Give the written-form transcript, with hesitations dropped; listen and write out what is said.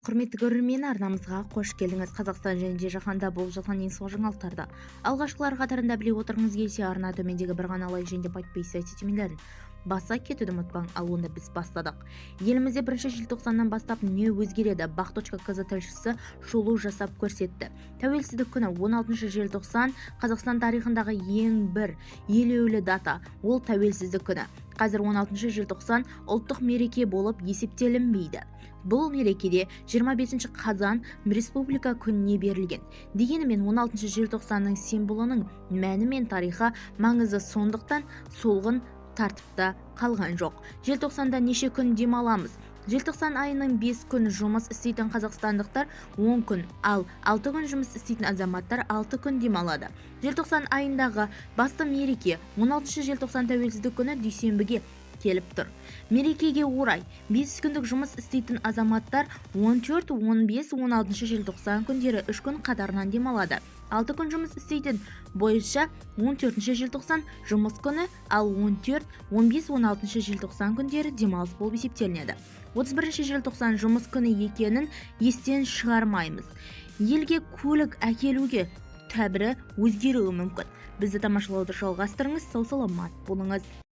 Құрметті көрермен, арнамызға қош келдіңіз. Қазақстан және жаһанда болып жатқан ең соңғы жаңалықтарды алғашқылар қатарында біле отырғыңыз келсе, арна төмендегі бір ғана лайк және подписка сілтемелерін баса кетуді ұмытпаң. Ал онда біз бастадық. Елімізде 1 желтоқсаннан бастап не өзгереді? Бақ.кз тілшісі шолу жасап көрсетті. Тәуелсіздік күні 16 желтоқсан Қазақстан тарихындағы ең бір елеулі дата. Ол тәуелсіздік күні. Қазір 16 желтоқсан ұлттық мереке болып есептелінбейді. Бұл мерекеде 25 қазан республика күніне берілген. Дегенмен 16 желтоқсанның символының мәні мен тарихы маңызы, сондықтан солғын тәртіпте қалған жоқ. Желтоқсанда неше күн демаламыз? Желтоқсан айының 5 күн жұмыс істейтін қазақстандықтар 10 күн, ал 6 күн жұмыс істейтін азаматтар 6 күн демалады. Желтоқсан айындағы басты мереке 16 желтоқсан тәуелсіздік күні дүйсенбіге келіп тұр. Мерекеге орай 5 күндік жұмыс істейтін азаматтар 14, 15, 16 желтоқсан күндері 3 күн қатарынан демалады. 6 күн жұмыс істейтін бойынша 14 желтоқсан жұмыс күні, ал 14, 15, 16 желтоқсан күндері демалыс болып есептелінеді. 31 желтоқсан жұмыс күні екенін естен шығармаймыз. Елге көлік әкелуге тәбірі өзгеруі мүмкін. Бізді тамашалауды жалғастырыңыз, сау саламат болыңыз.